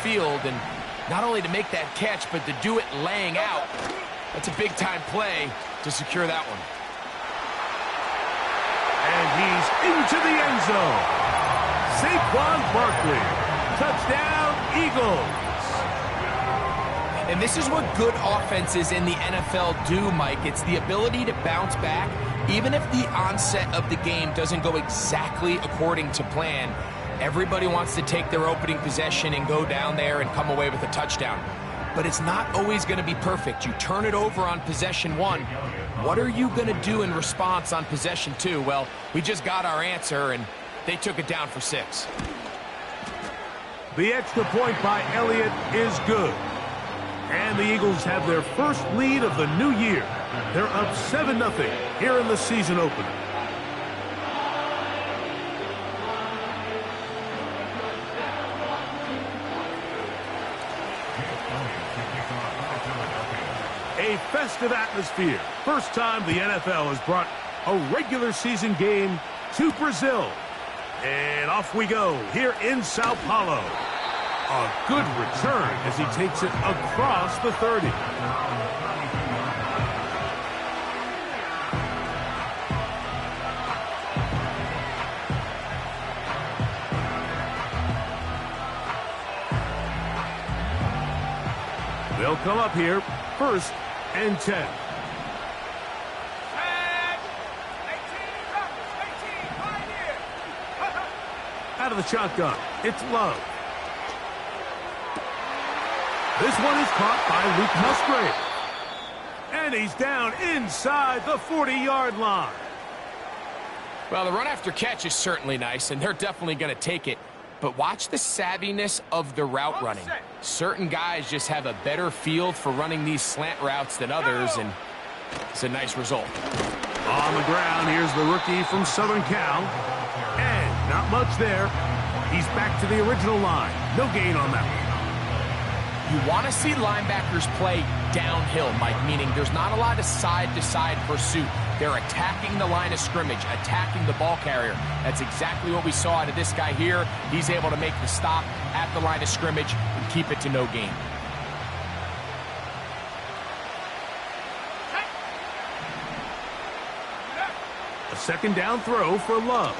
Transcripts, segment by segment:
field, and not only to make that catch, but to do it laying out. That's a big-time play to secure that one. And he's into the end zone. Saquon Barkley. Touchdown, Eagles. And this is what good offenses in the NFL do, Mike. It's the ability to bounce back, even if the onset of the game doesn't go exactly according to plan. Everybody wants to take their opening possession and go down there and come away with a touchdown. But it's not always going to be perfect. You turn it over on possession 1. What are you going to do in response on possession 2? Well, we just got our answer, and they took it down for 6. The extra point by Elliott is good. And the Eagles have their first lead of the new year. They're up 7-0 here in the season opener. A festive atmosphere. First time the NFL has brought a regular season game to Brazil. And off we go here in Sao Paulo. A good return as he takes it across the 30. They'll come up here, 1st and 10. Out of the shotgun, it's Love. This one is caught by Luke Musgrave. And he's down inside the 40-yard line. Well, the run after catch is certainly nice, and they're definitely going to take it. But watch the savviness of the route running. Certain guys just have a better feel for running these slant routes than others, and it's a nice result. On the ground, here's the rookie from Southern Cal. And not much there. He's back to the original line. No gain on that one. You want to see linebackers play downhill, Mike, meaning there's not a lot of side-to-side pursuit. They're attacking the line of scrimmage, attacking the ball carrier. That's exactly what we saw out of this guy here. He's able to make the stop at the line of scrimmage and keep it to no gain. A second down throw for Love.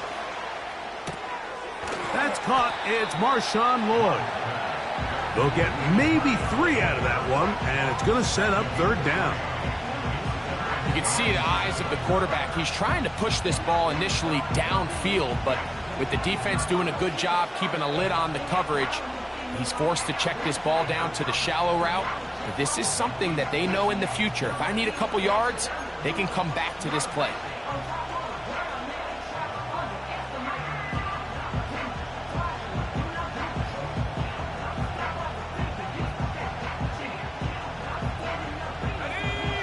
That's caught. It's Marshawn Lloyd. They'll get maybe 3 out of that one, and it's going to set up 3rd down. You can see the eyes of the quarterback. He's trying to push this ball initially downfield, but with the defense doing a good job keeping a lid on the coverage, he's forced to check this ball down to the shallow route. But this is something that they know in the future. If I need a couple yards, they can come back to this play.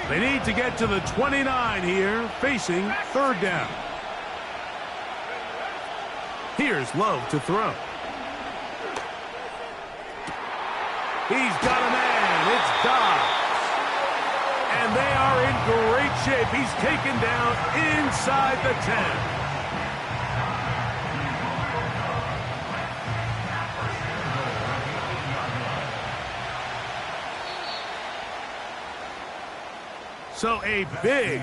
They need to get to the 29 here, facing 3rd down. Here's Love to throw. He's got a man. It's Dobbs. And they are in great shape. He's taken down inside the 10. So a big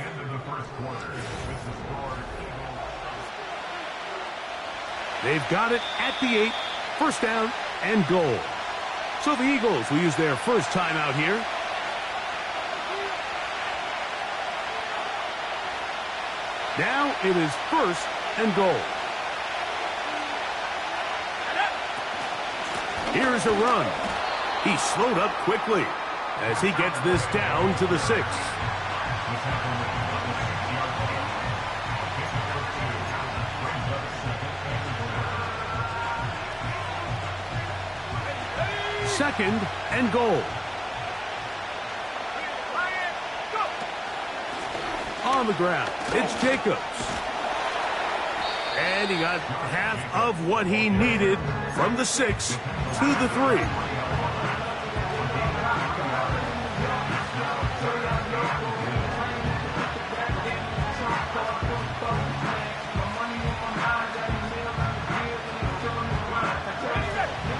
they've got it at the 8, 1st down and goal. So the Eagles will use their first timeout here. Now it is 1st and goal. Here's a run. He slowed up quickly as he gets this down to the 6. Second and goal. On the ground, it's Jacobs. And he got half of what he needed from the 6 to the 3.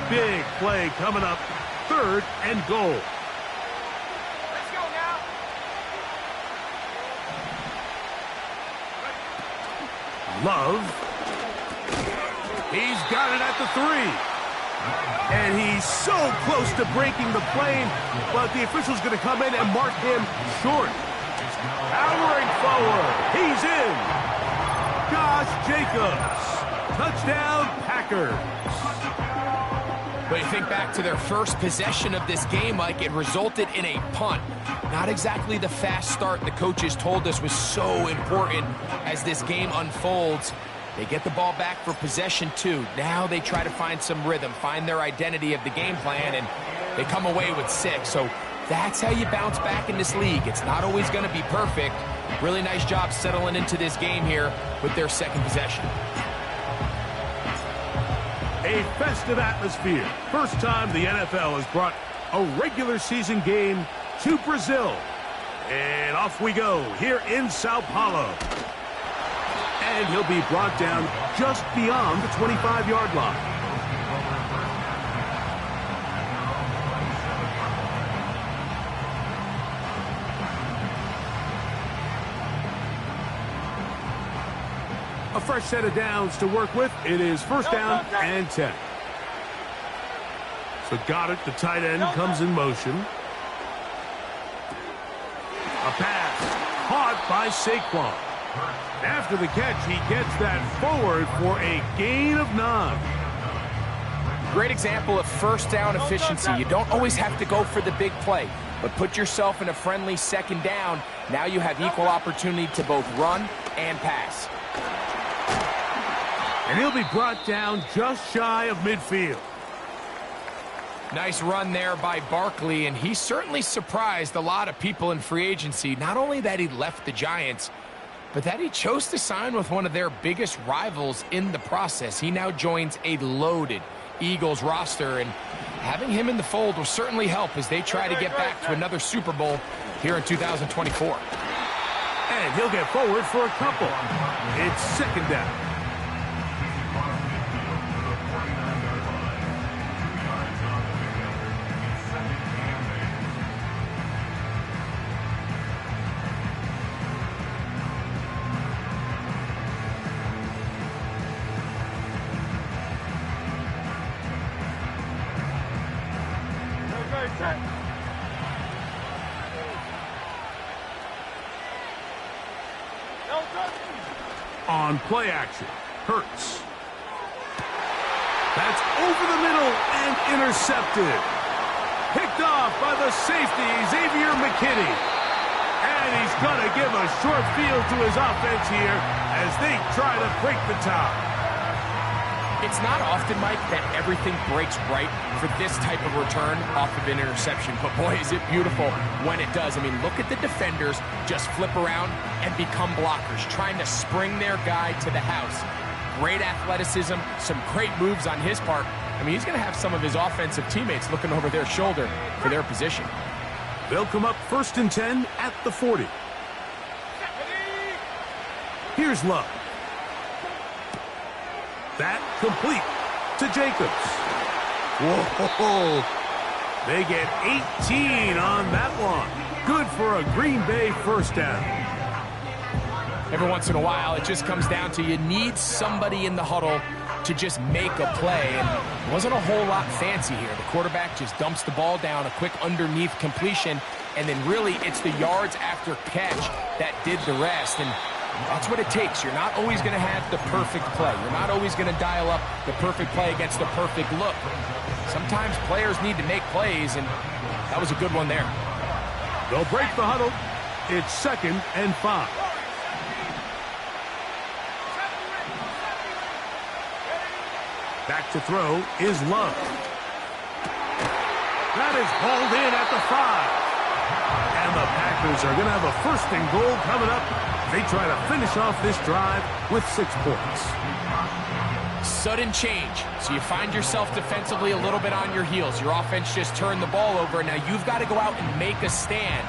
Big play coming up. 3rd and goal. Let's go now. Love. He's got it at the 3. And he's so close to breaking the plane, but the official's going to come in and mark him short. Powering forward. He's in. Josh Jacobs. Touchdown, Packers. But you think back to their first possession of this game, Mike, it resulted in a punt. Not exactly the fast start the coaches told us was so important as this game unfolds. They get the ball back for possession 2. Now they try to find some rhythm, find their identity of the game plan, and they come away with 6. So that's how you bounce back in this league. It's not always going to be perfect. Really nice job settling into this game here with their 2nd possession. A festive atmosphere. First time the NFL has brought a regular season game to Brazil. And off we go here in Sao Paulo. And he'll be brought down just beyond the 25-yard line. A fresh set of downs to work with. It is 1st down and 10. So Goddard, the tight end, comes in motion. A pass caught by Saquon. After the catch, he gets that forward for a gain of 9. Great example of 1st down efficiency. You don't always have to go for the big play, but put yourself in a friendly 2nd down. Now you have equal opportunity to both run and pass. And he'll be brought down just shy of midfield. Nice run there by Barkley, and he certainly surprised a lot of people in free agency. Not only that he left the Giants, but that he chose to sign with one of their biggest rivals in the process. He now joins a loaded Eagles roster, and having him in the fold will certainly help as they try to get back to another Super Bowl here in 2024. And he'll get forward for a couple. It's 2nd down. On play action, Hurts. That's over the middle and intercepted. Picked off by the safety, Xavier McKinney. And he's going to give a short field to his offense here as they try to break the tie. It's not often, Mike, that everything breaks right for this type of return off of an interception. But, boy, is it beautiful when it does. I mean, look at the defenders just flip around and become blockers, trying to spring their guy to the house. Great athleticism, some great moves on his part. I mean, he's going to have some of his offensive teammates looking over their shoulder for their position. They'll come up 1st and 10 at the 40. Here's Love. That complete to Jacobs. Whoa! They get 18 on that one. Good for a Green Bay 1st down. Every once in a while, it just comes down to you need somebody in the huddle to just make a play. And it wasn't a whole lot fancy here. The quarterback just dumps the ball down, a quick underneath completion, and then really it's the yards after catch that did the rest. And that's what it takes. You're not always going to have the perfect play. You're not always going to dial up the perfect play against the perfect look. Sometimes players need to make plays, and that was a good one there. They'll break the huddle. It's 2nd and 5. Back to throw is Love. That is hauled in at the 5. And the Packers are going to have a 1st and goal coming up. They try to finish off this drive with 6 points. Sudden change. So you find yourself defensively a little bit on your heels. Your offense just turned the ball over. Now you've got to go out and make a stand.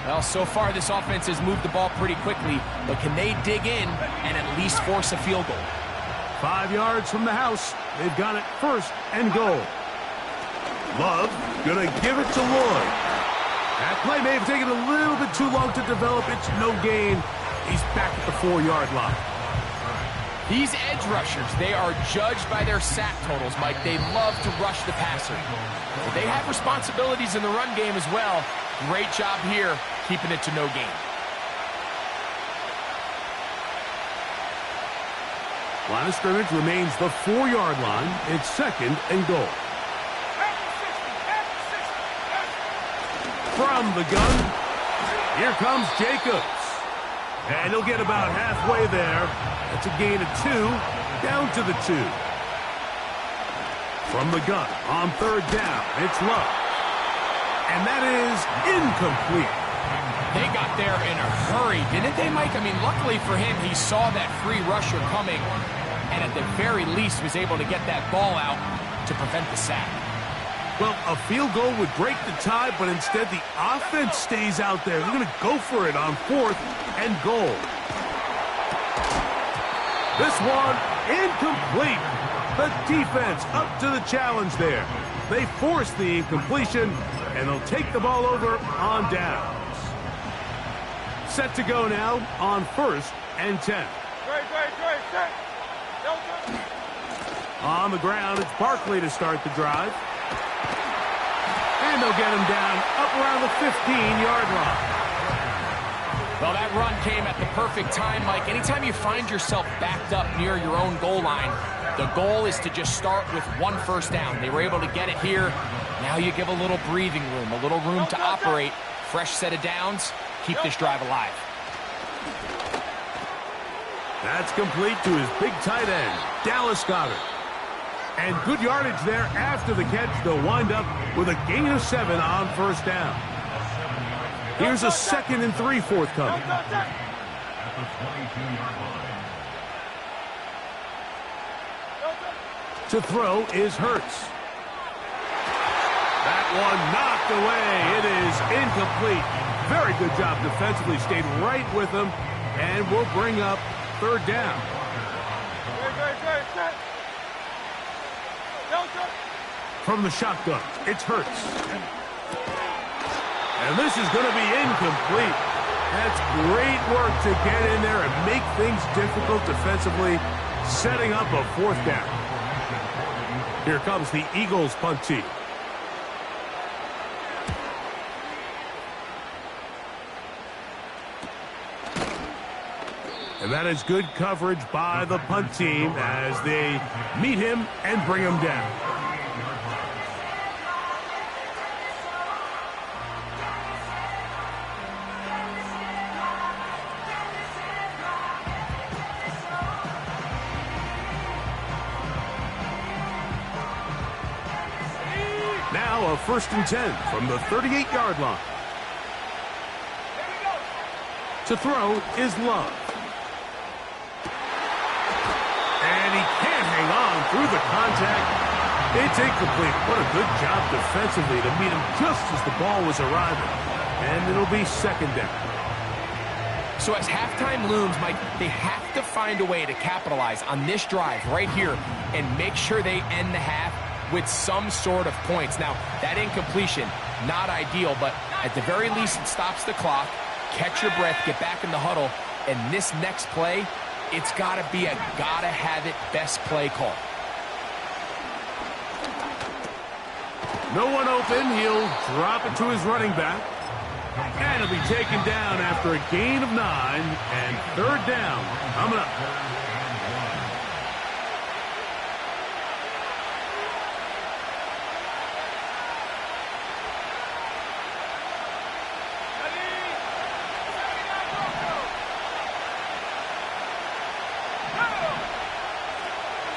Well, so far this offense has moved the ball pretty quickly, but can they dig in and at least force a field goal? 5 yards from the house. They've got it 1st and goal. Love gonna give it to Lloyd. That play may have taken a little bit too long to develop. It's no gain. He's back at the 4-yard line. These edge rushers, they are judged by their sack totals, Mike. They love to rush the passer. But they have responsibilities in the run game as well. Great job here, keeping it to no gain. Line of scrimmage remains the 4-yard line. It's 2nd and goal. From the gun, here comes Jacobs. And he'll get about halfway there. That's a gain of 2, down to the 2. From the gun, on 3rd down, it's Love. And that is incomplete. They got there in a hurry, didn't they, Mike? I mean, luckily for him, he saw that free rusher coming, and at the very least was able to get that ball out to prevent the sack. Well, a field goal would break the tie, but instead the offense stays out there. They're going to go for it on 4th and goal. This one incomplete. The defense up to the challenge there. They force the incompletion, and they'll take the ball over on downs. Set to go now on 1st and 10. On the ground, it's Barkley to start the drive. And they'll get him down up around the 15-yard line. Well, that run came at the perfect time, Mike. Anytime you find yourself backed up near your own goal line, the goal is to just start with 1 first down. They were able to get it here. Now you give a little breathing room, a little room to operate. Fresh set of downs. Keep this drive alive. That's complete to his big tight end, Dallas Goedert. And good yardage there after the catch. They'll wind up with a gain of 7 on 1st down. Here's a 2nd and 3 forthcoming. To throw is Hurts. That one knocked away. It is incomplete. Very good job defensively. Stayed right with him. And we'll bring up 3rd down. From the shotgun, it's Hurts. And this is going to be incomplete. That's great work to get in there and make things difficult defensively, setting up a 4th down. Here comes the Eagles punt team. And that is good coverage by the punt team as they meet him and bring him down. Now a 1st and 10 from the 38-yard line. To throw is Love. And he can't hang on through the contact. It's incomplete. What a good job defensively to meet him just as the ball was arriving. And it'll be 2nd down. So as halftime looms, Mike, they have to find a way to capitalize on this drive right here and make sure they end the half with some sort of points. Now, that incompletion, not ideal, but at the very least it stops the clock. Catch your breath, get back in the huddle, and this next play, it's got to be a gotta-have-it best play call. No one open. He'll drop it to his running back. And he'll be taken down after a gain of 9 and 3rd down coming up.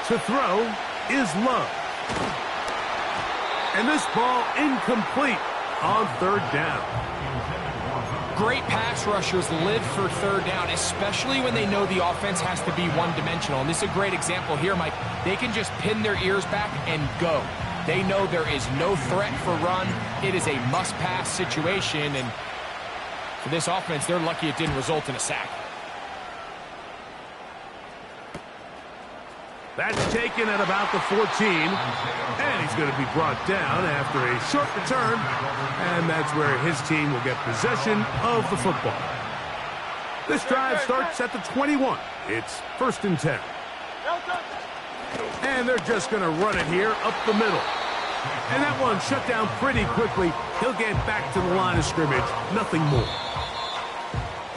To throw is Love. And this ball incomplete on 3rd down. Great pass rushers live for 3rd down, especially when they know the offense has to be one-dimensional. And this is a great example here, Mike. They can just pin their ears back and go. They know there is no threat for run. It is a must-pass situation. And for this offense, they're lucky it didn't result in a sack. That's taken at about the 14. And he's going to be brought down after a short return. And that's where his team will get possession of the football. This drive starts at the 21. It's 1st and 10. And they're just going to run it here up the middle. And that one shut down pretty quickly. He'll get back to the line of scrimmage. Nothing more.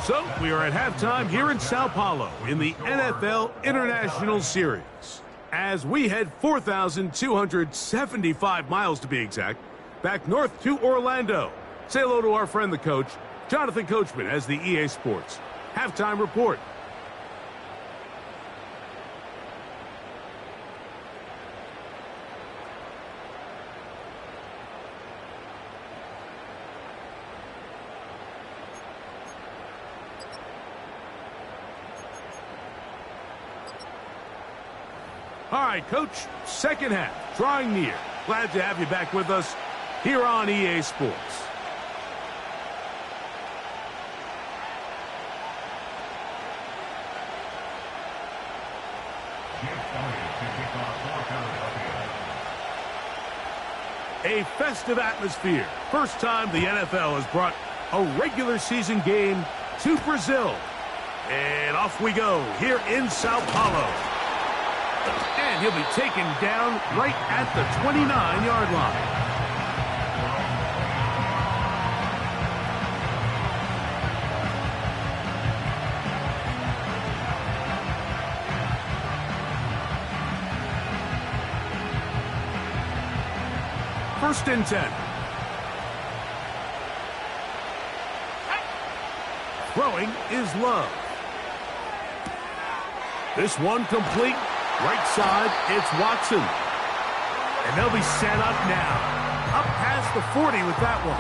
So we are at halftime here in Sao Paulo in the NFL International Series. As we head 4,275 miles to be exact, back north to Orlando. Say hello to our friend, the coach, Jonathan Coachman, as the EA Sports halftime report. All right, Coach, second half, drawing near. Glad to have you back with us here on EA Sports. A festive atmosphere. First time the NFL has brought a regular season game to Brazil. And off we go here in Sao Paulo. And he'll be taken down right at the 29-yard line. First and 10. Throwing is Love. This one complete. Right side, it's Watson. And they'll be set up now. Up past the 40 with that one.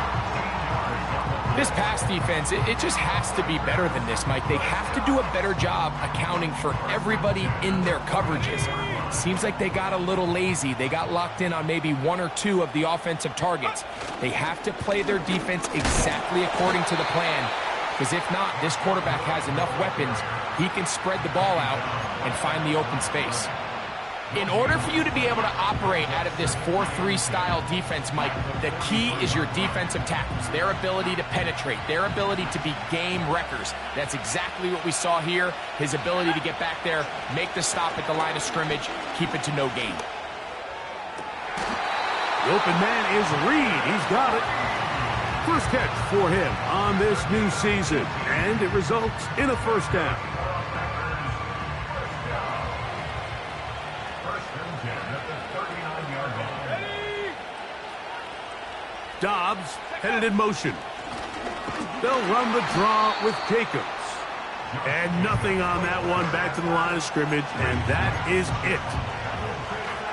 This pass defense, it just has to be better than this, Mike. They have to do a better job accounting for everybody in their coverages. Seems like they got a little lazy. They got locked in on maybe one or two of the offensive targets. They have to play their defense exactly according to the plan, because if not, this quarterback has enough weapons. He can spread the ball out and find the open space. In order for you to be able to operate out of this 4-3 style defense, Mike, the key is your defensive tackles, their ability to penetrate, their ability to be game wreckers. That's exactly what we saw here, his ability to get back there, make the stop at the line of scrimmage, keep it to no gain. The open man is Reed. He's got it. First catch for him on this new season, and it results in a first down. Dobbs headed in motion. They'll run the draw with Jacobs. And nothing on that one, back to the line of scrimmage, and that is it.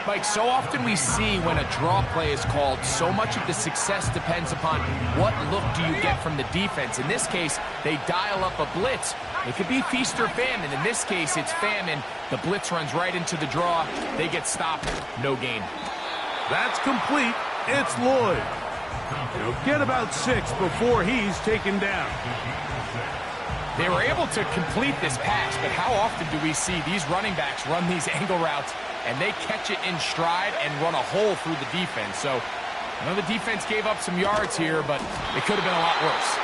Mike, so often we see when a draw play is called, so much of the success depends upon what look do you get from the defense. In this case, they dial up a blitz. It could be feast or famine. In this case, it's famine. The blitz runs right into the draw. They get stopped. No gain. That's complete. It's Lloyd. He'll get about 6 before he's taken down. They were able to complete this pass, but how often do we see these running backs run these angle routes and they catch it in stride and run a hole through the defense? So, I know the defense gave up some yards here, but it could have been a lot worse.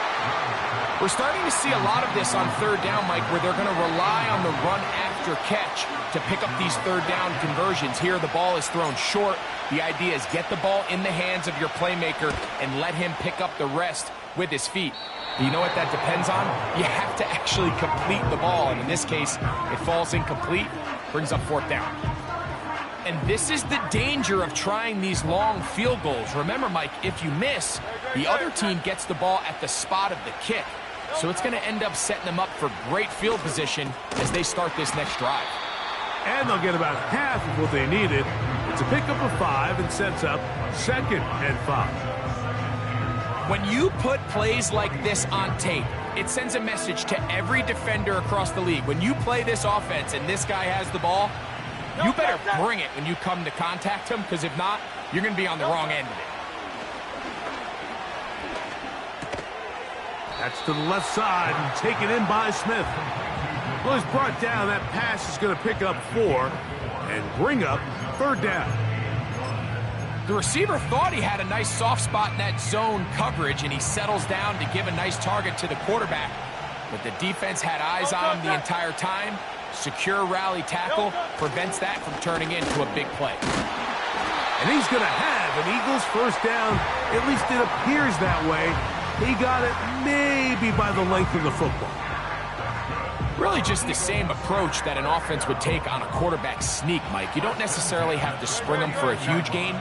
We're starting to see a lot of this on third down, Mike, where they're going to rely on the run after catch to pick up these third down conversions. Here, the ball is thrown short. The idea is get the ball in the hands of your playmaker and let him pick up the rest with his feet. You know what that depends on? You have to actually complete the ball, and in this case, it falls incomplete, brings up fourth down. And this is the danger of trying these long field goals. Remember, Mike, if you miss, the other team gets the ball at the spot of the kick. So it's going to end up setting them up for great field position as they start this next drive. And they'll get about half of what they needed. It's a pickup of 5 and sets up 2nd and 5. When you put plays like this on tape, it sends a message to every defender across the league. When you play this offense and this guy has the ball, you better bring it when you come to contact him, because if not, you're going to be on the wrong end of it. That's to the left side and taken in by Smith. Well, he's brought down. That pass is going to pick up 4. and bring up third down. The receiver thought he had a nice soft spot in that zone coverage, and he settles down to give a nice target to the quarterback. But the defense had eyes on him the entire time. Secure rally tackle prevents that from turning into a big play. And he's going to have an Eagles first down. At least it appears that way. He got it maybe by the length of the football. Really just the same approach that an offense would take on a quarterback sneak, Mike. You don't necessarily have to spring them for a huge gain.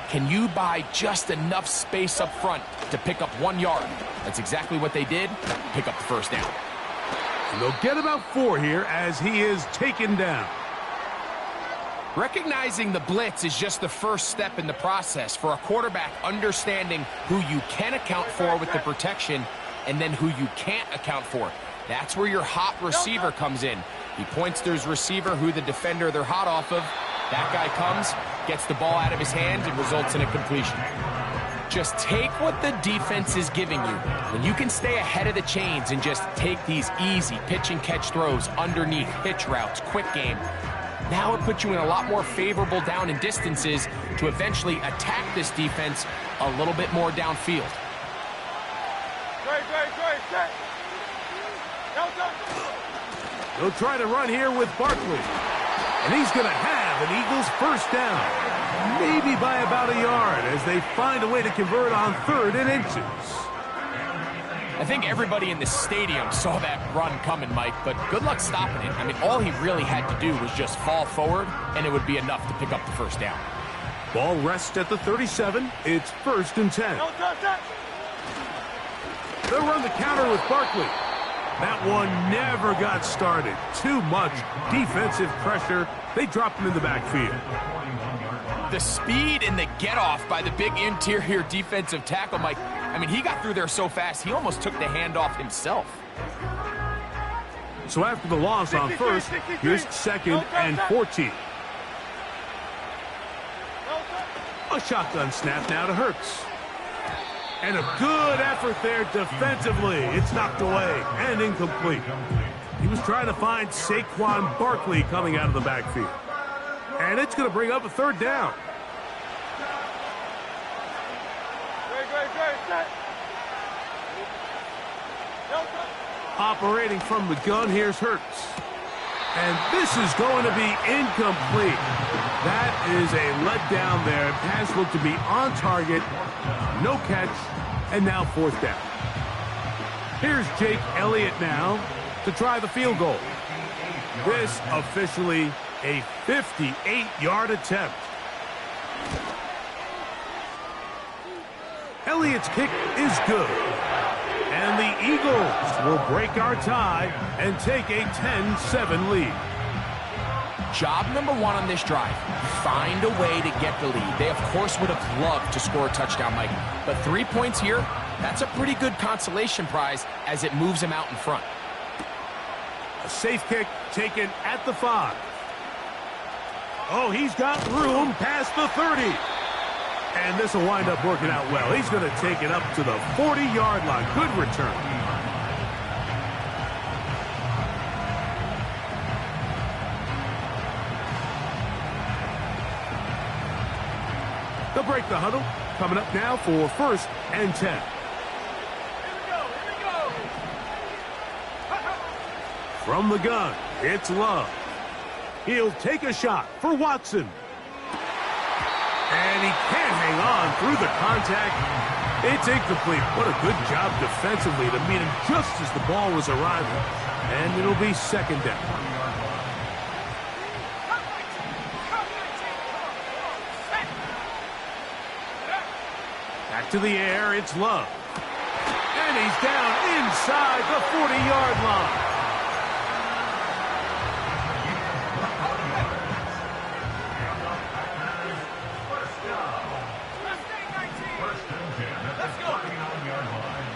Can you buy just enough space up front to pick up 1 yard? That's exactly what they did. Pick up the first down. And they'll get about 4 here as he is taken down. Recognizing the blitz is just the first step in the process for a quarterback, understanding who you can account for with the protection and then who you can't account for. That's where your hot receiver comes in. He points to his receiver, who the defender they're hot off of. That guy comes, gets the ball out of his hands, and results in a completion. Just take what the defense is giving you. When you can stay ahead of the chains and just take these easy pitch and catch throws underneath, hitch routes, quick game, now it puts you in a lot more favorable down and distances to eventually attack this defense a little bit more downfield. They'll try to run here with Barkley. And he's going to have an Eagles first down. Maybe by about a yard as they find a way to convert on 3rd and inches. I think everybody in the stadium saw that run coming, Mike, but good luck stopping it. I mean, all he really had to do was just fall forward, and it would be enough to pick up the first down. Ball rests at the 37. It's 1st and 10. They'll run the counter with Barkley. That one never got started. Too much defensive pressure. They dropped him in the backfield. The speed and the get-off by the big interior defensive tackle, Mike. I mean, he got through there so fast, he almost took the handoff himself. So after the loss on 1st, here's 2nd and 14. A shotgun snap now to Hurts. And a good effort there defensively. It's knocked away and incomplete. He was trying to find Saquon Barkley coming out of the backfield. And it's going to bring up a 3rd down. Operating from the gun, here's Hurts. And this is going to be incomplete. That is a letdown there. Pass looked to be on target. No catch. And now 4th down. Here's Jake Elliott now to try the field goal. This officially a 58-yard attempt. Elliott's kick is good. And the Eagles will break our tie and take a 10-7 lead. Job number 1 on this drive, find a way to get the lead. They, of course, would have loved to score a touchdown, Mike. But 3 points here, that's a pretty good consolation prize as it moves them out in front. A safe kick taken at the 5. Oh, he's got room past the 30. And this will wind up working out well. He's going to take it up to the 40-yard line. Good return. They'll break the huddle. Coming up now for 1st and 10. From the gun, it's Love. He'll take a shot for Watson. And he can't hang on through the contact. It's incomplete. What a good job defensively to meet him just as the ball was arriving. And it'll be 2nd down. Back to the air, it's Love. And he's down inside the 40-yard line.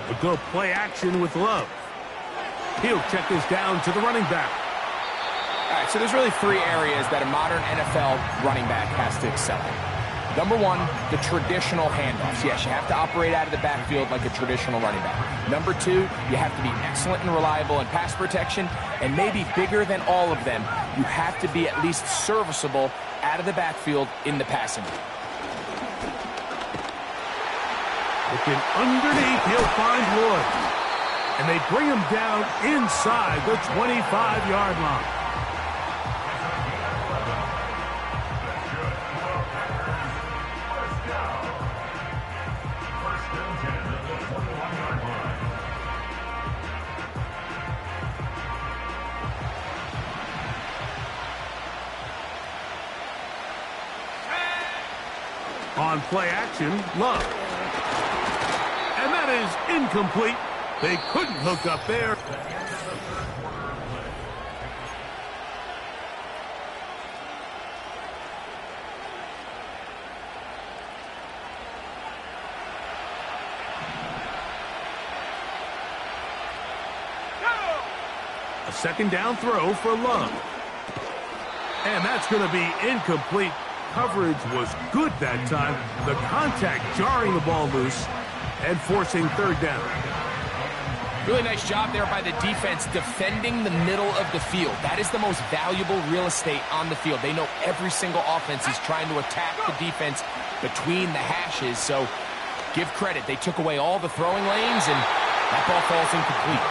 We'll go play action with Love. He'll check this down to the running back. All right, so there's really 3 areas that a modern NFL running back has to excel in. Number one, the traditional handoffs. Yes, you have to operate out of the backfield like a traditional running back. Number two, you have to be excellent and reliable in pass protection, and maybe bigger than all of them, you have to be at least serviceable out of the backfield in the passing game. Looking underneath, he'll find Wood. And they bring him down inside the 25-yard line. On play action, Love. And that is incomplete. They couldn't hook up there. A second down throw for Love. And that's going to be incomplete. Coverage was good that time. The contact jarring the ball loose and forcing third down. Really nice job there by the defense defending the middle of the field. That is the most valuable real estate on the field. They know every single offense is trying to attack the defense between the hashes. So give credit. They took away all the throwing lanes, and that ball falls incomplete.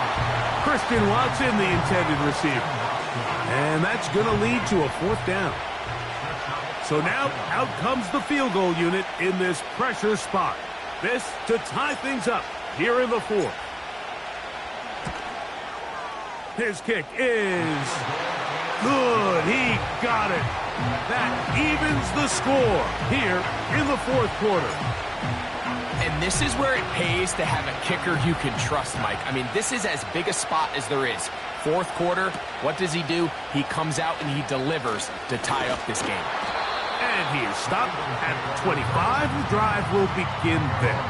Christian Watson, the intended receiver. And that's going to lead to a fourth down. So now, out comes the field goal unit in this pressure spot. This to tie things up here in the fourth. His kick is good. He got it. That evens the score here in the fourth quarter. And this is where it pays to have a kicker you can trust, Mike. I mean, this is as big a spot as there is. Fourth quarter, what does he do? He comes out and he delivers to tie up this game. And he is stopped at 25. The drive will begin there.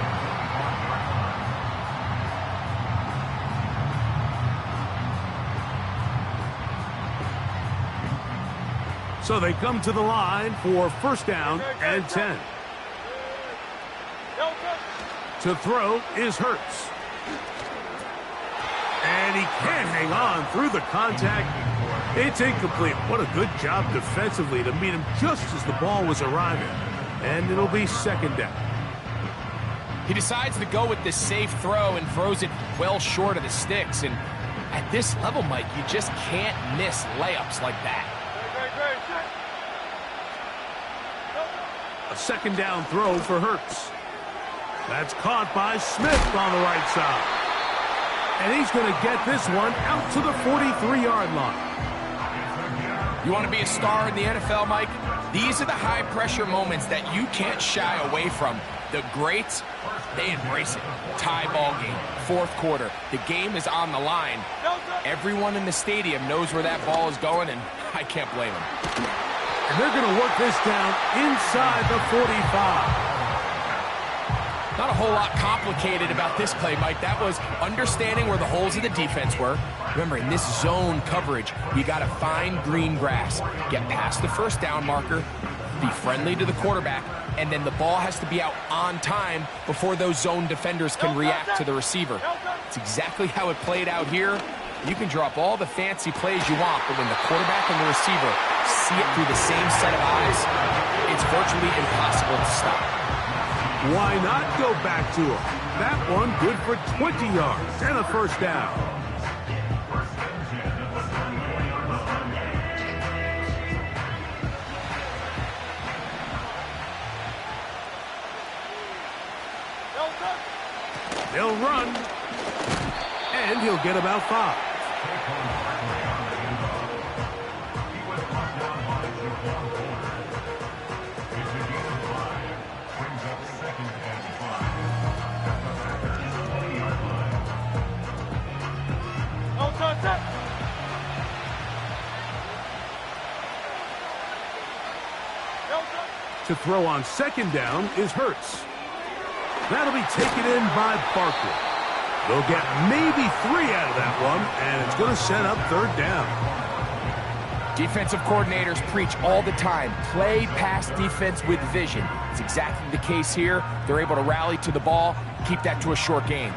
So they come to the line for first down and 10. To throw is Hurts. And he can't hang on through the contact. It's incomplete. What a good job defensively to meet him just as the ball was arriving. And it'll be second down. He decides to go with this safe throw and throws it well short of the sticks. And at this level, Mike, you just can't miss layups like that. A second down throw for Hurts. That's caught by Smith on the right side. And he's going to get this one out to the 43-yard line. You want to be a star in the NFL, Mike? These are the high-pressure moments that you can't shy away from. The greats, they embrace it. Tie ball game, fourth quarter. The game is on the line. Everyone in the stadium knows where that ball is going, and I can't blame them. And they're going to work this down inside the 45. Not a whole lot complicated about this play, Mike. That was understanding where the holes of the defense were. Remember, in this zone coverage, you got to find green grass. Get past the first down marker, be friendly to the quarterback, and then the ball has to be out on time before those zone defenders can react to the receiver. It's exactly how it played out here. You can drop all the fancy plays you want, but when the quarterback and the receiver see it through the same set of eyes, it's virtually impossible to stop. Why not go back to him? That one good for 20 yards and a first down. They'll run, and he'll get about 5. To throw on second down is Hurts. That'll be taken in by Barkley. They'll get maybe 3 out of that one, and it's going to set up third down. Defensive coordinators preach all the time, play pass defense with vision. It's exactly the case here. They're able to rally to the ball, keep that to a short game.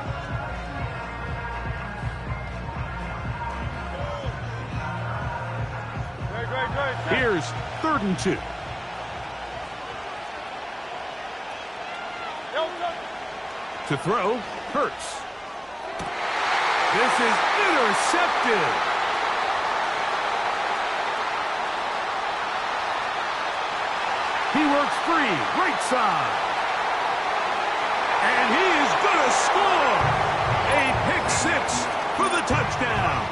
Here's 3rd and 2. To throw, Hurts. This is intercepted. He works free, right side. And he is going to score. A pick 6 for the touchdown.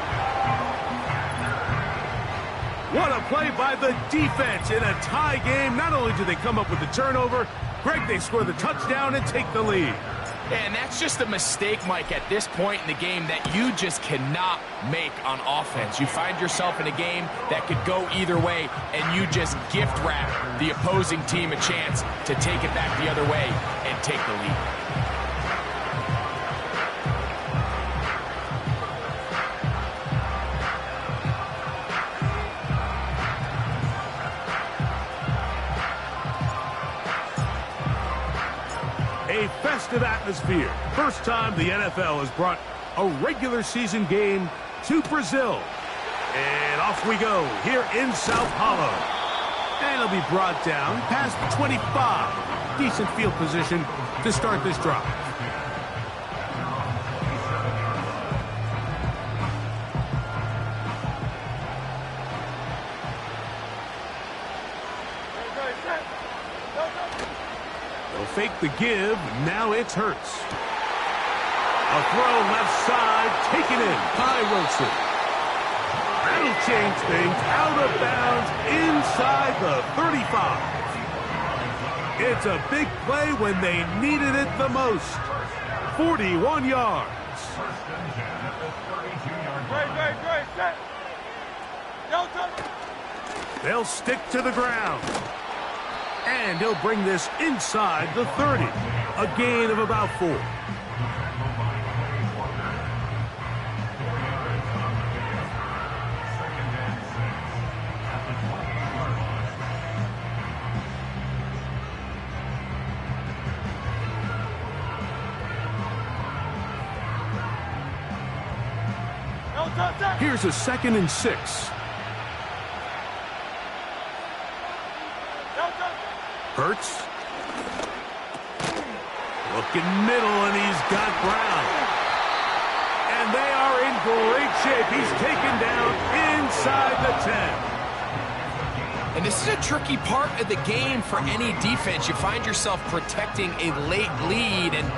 What a play by the defense in a tie game. Not only do they come up with the turnover, Greg, they score the touchdown and take the lead. And that's just a mistake, Mike, at this point in the game that you just cannot make on offense. You find yourself in a game that could go either way, and you just gift wrap the opposing team a chance to take it back the other way and take the lead. A festive atmosphere. First time the NFL has brought a regular season game to Brazil. And off we go here in Sao Paulo. And it'll be brought down past the 25. Decent field position to start this drive. Fake the give. Now it's Hurts. A throw left side. Taken in by Wilson. That'll change things. Out of bounds inside the 35. It's a big play when they needed it the most. 41 yards. They'll stick to the ground. And he'll bring this inside the 30. A gain of about 4. Here's a 2nd and 6. Hurts. Looking middle, and he's got Brown. And they are in great shape. He's taken down inside the 10. And this is a tricky part of the game for any defense. You find yourself protecting a late lead, and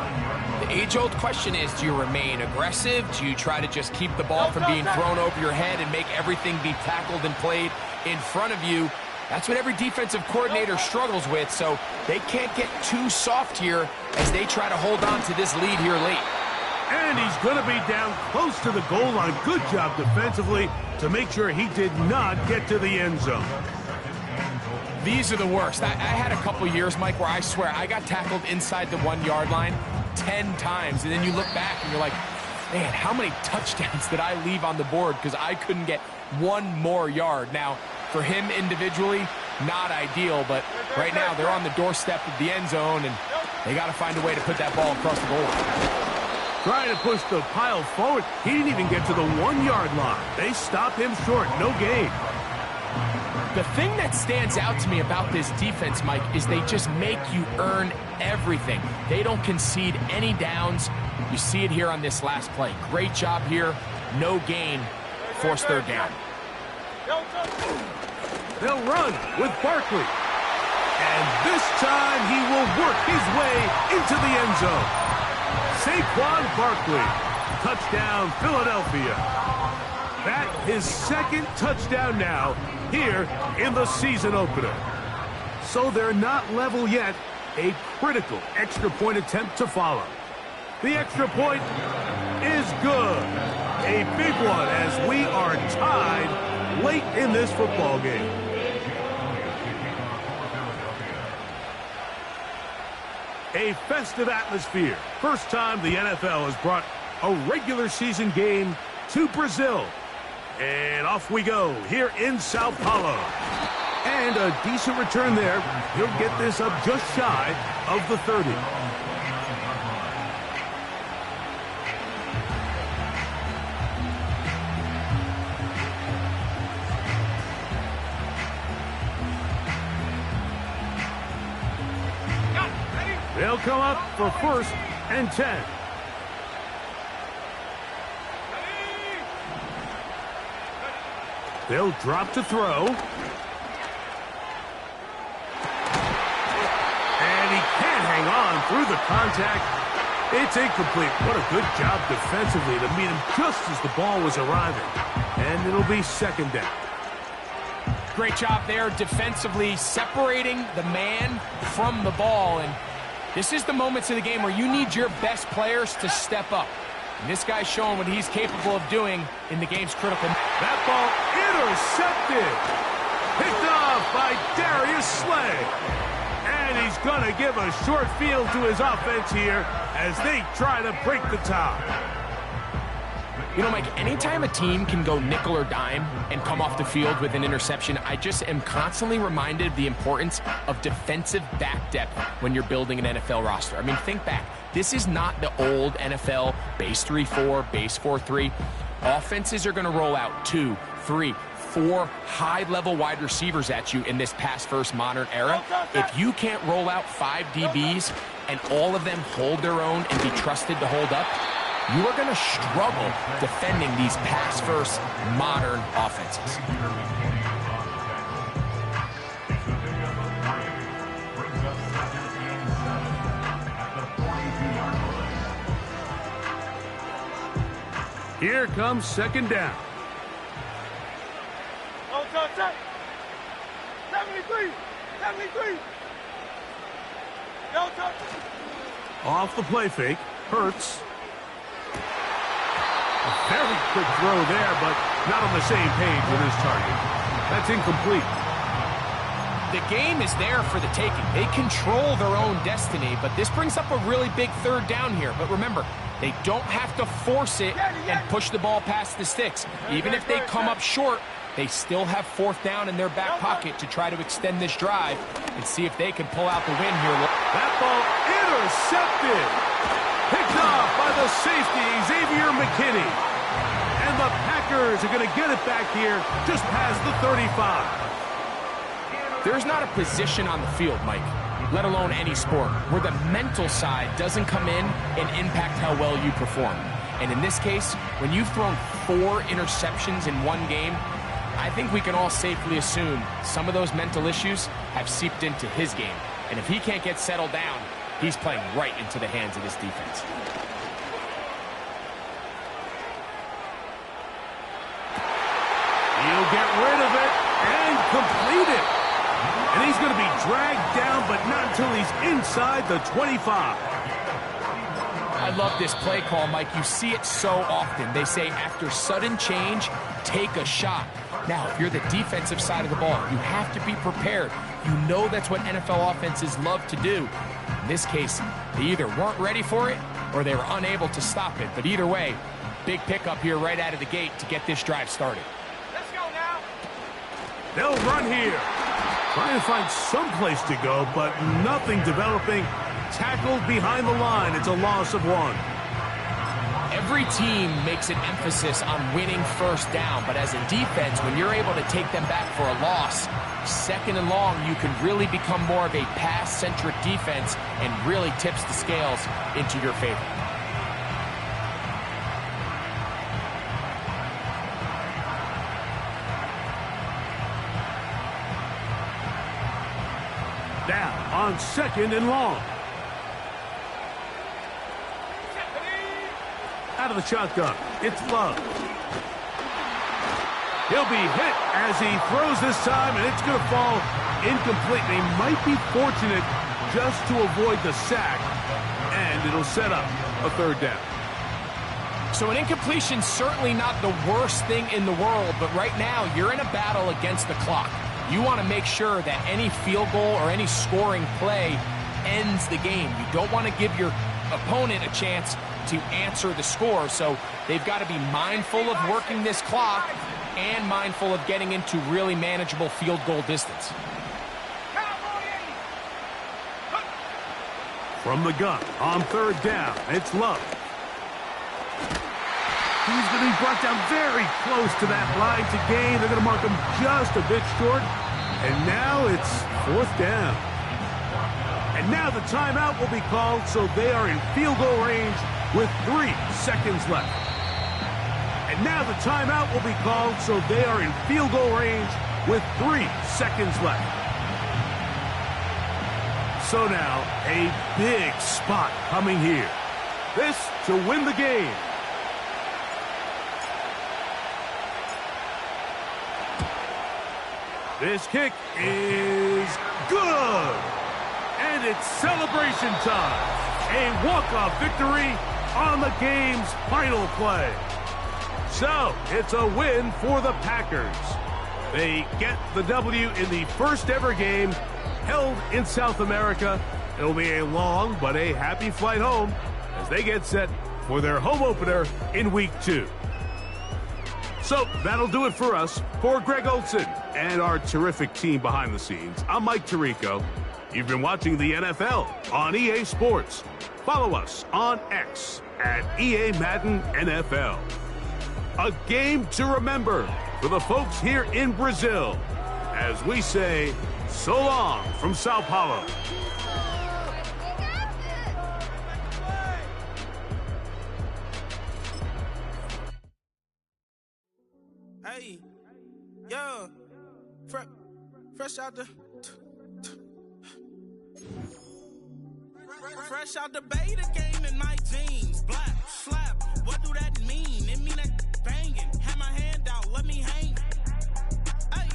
the age-old question is, do you remain aggressive? Do you try to just keep the ball from being thrown over your head and make everything be tackled and played in front of you? That's what every defensive coordinator struggles with, so they can't get too soft here as they try to hold on to this lead here late. And he's going to be down close to the goal line. Good job defensively to make sure he did not get to the end zone. These are the worst. I had a couple years, Mike, where I swear I got tackled inside the 1-yard line 10 times, and then you look back and you're like, man, how many touchdowns did I leave on the board because I couldn't get one more yard? Now, for him individually, not ideal, but right now they're on the doorstep of the end zone, and they got to find a way to put that ball across the goal line. Trying to push the pile forward. He didn't even get to the 1-yard line. They stopped him short. No gain. The thing that stands out to me about this defense, Mike, is they just make you earn everything. They don't concede any downs. You see it here on this last play. Great job here. No gain. Forced 3rd down. They'll run with Barkley. And this time he will work his way into the end zone. Saquon Barkley. Touchdown, Philadelphia. That his 2nd touchdown now here in the season opener. So they're not level yet. A critical extra point attempt to follow. The extra point is good. A big one as we are tied late in this football game. A festive atmosphere. First time the NFL has brought a regular season game to Brazil. And off we go here in Sao Paulo. And a decent return there. He'll get this up just shy of the 30. They'll come up for 1st and 10. They'll drop to throw. And he can't hang on through the contact. It's incomplete. What a good job defensively to meet him just as the ball was arriving. And it'll be 2nd down. Great job there defensively, separating the man from the ball. And this is the moments of the game where you need your best players to step up. And this guy's showing what he's capable of doing in the game's critical. That ball intercepted. Picked off by Darius Slay. And he's going to give a short field to his offense here as they try to break the tie. You know, Mike, anytime a team can go nickel or dime and come off the field with an interception, I just am constantly reminded of the importance of defensive back depth when you're building an NFL roster. I mean, think back. This is not the old NFL base 3-4, base 4-3. Offenses are going to roll out 2, 3, 4 high-level wide receivers at you in this pass-first modern era. If you can't roll out 5 DBs and all of them hold their own and be trusted to hold up, you are going to struggle defending these pass-first modern offenses. Here comes 2nd down. 73. Off the play fake. Hurts. A very quick throw there, but not on the same page with his target. That's incomplete. The game is there for the taking. They control their own destiny, but this brings up a really big 3rd down here. But remember, they don't have to force it and push the ball past the sticks. Even if they come up short, they still have 4th down in their back pocket to try to extend this drive and see if they can pull out the win here. That ball intercepted. Picked off by the safety, Xavier McKinney. And the Packers are going to get it back here just past the 35. There's not a position on the field, Mike, let alone any sport, where the mental side doesn't come in and impact how well you perform. And in this case, when you've thrown 4 interceptions in one game, I think we can all safely assume some of those mental issues have seeped into his game. And if he can't get settled down, he's playing right into the hands of this defense. He'll get rid of it and complete it. And he's going to be dragged down, but not until he's inside the 25. I love this play call, Mike. You see it so often. They say after sudden change, take a shot. Now, if you're the defensive side of the ball, you have to be prepared. You know that's what NFL offenses love to do. In this case, they either weren't ready for it or they were unable to stop it. But either way, big pickup here right out of the gate to get this drive started. Let's go now. They'll run here. Trying to find some place to go, but nothing developing. Tackled behind the line. It's a loss of 1. Every team makes an emphasis on winning 1st down, but as a defense, when you're able to take them back for a loss, 2nd and long, you can really become more of a pass-centric defense and really tips the scales into your favor. Down on 2nd and long. Out of the shotgun, it's Love. He'll be hit as he throws this time, and it's going to fall incomplete. They might be fortunate just to avoid the sack, and it'll set up a 3rd down. So an incompletion, certainly not the worst thing in the world, but right now you're in a battle against the clock. You want to make sure that any field goal or any scoring play ends the game. You don't want to give your opponent a chance to answer the score, so they've got to be mindful of working this clock and mindful of getting into really manageable field goal distance. From the gun, on third down, it's Love. He's going to be brought down very close to that line to gain. They're going to mark him just a bit short. And now it's fourth down. And now the timeout will be called, so they are in field goal range with 3 seconds left. And now the timeout will be called, so they are in field goal range with 3 seconds left. So now, a big spot coming here. This to win the game. This kick is good. And it's celebration time. A walk-off victory on the game's final play. So, it's a win for the Packers. They get the W in the first ever game held in South America. It'll be a long but a happy flight home as they get set for their home opener in Week 2. So that'll do it for us. For Greg Olson and our terrific team behind the scenes, I'm Mike Tirico. You've been watching the NFL on EA Sports. Follow us on X at EA Madden NFL. A game to remember for the folks here in Brazil as we say so long from Sao Paulo. Hey, yo, fresh out the beta game in my jeans. Black slap, what do that mean? It mean that banging. Have my hand out, let me hang. Hey,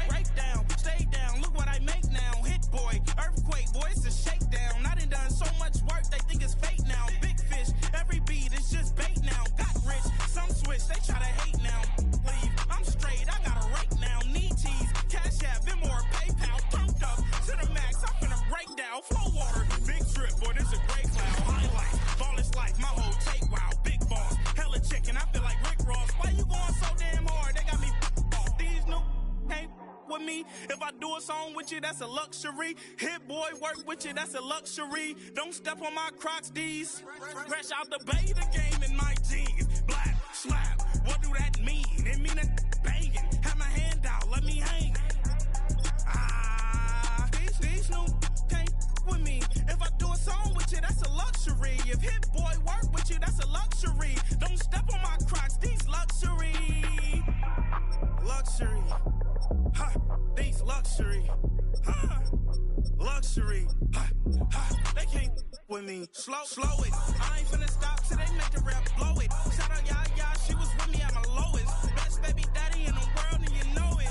break down, stay down. Look what I make now. Hit boy, earthquake, boy, it's a shakedown. I done so much work, they think it's fake now. Big fish, every beat is just bait now. Got rich, some switch, they try to hate now. Leave, I'm straight, I got a rake now. Need tease, cash app, been more PayPal. Turned up to the max, I'm finna break down. Flow water, big trip, boy, this a great cloud. Highlight, flawless life, my whole take, wow. Big boss, hella chicken, I feel like Rick Ross. Why you going so damn hard? They got me off. These new can't with me. If I do a song with you, that's a luxury. Hit boy, work with you, that's a luxury. Don't step on my Crocs, D's. Fresh out the beta game in my jeans. Black slap, what do that mean? It mean that banging. Have my hand out, let me hang. These new can't with me. If I do a song with you, that's a luxury. If hit boy work with you, that's a luxury. Don't step on my Crocs, these luxury. Luxury. Ha, these luxury. Ha, luxury. Ha, ha, they can't with me. Slow it. I ain't finna stop till they make the rap blow it. Shout out y'all, she was with me at my lowest. Best baby daddy in the world and you know it.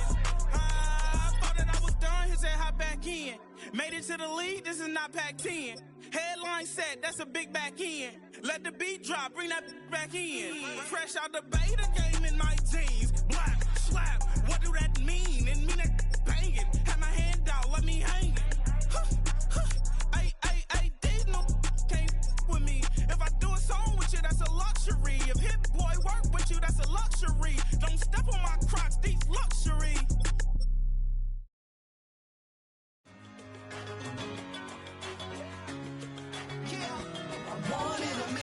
I thought that I was done, he said hop back in. Made it to the league, this is not Pac-10. Headline set, that's a big back end. Let the beat drop, bring that back in. Fresh out the beta game in my jeans.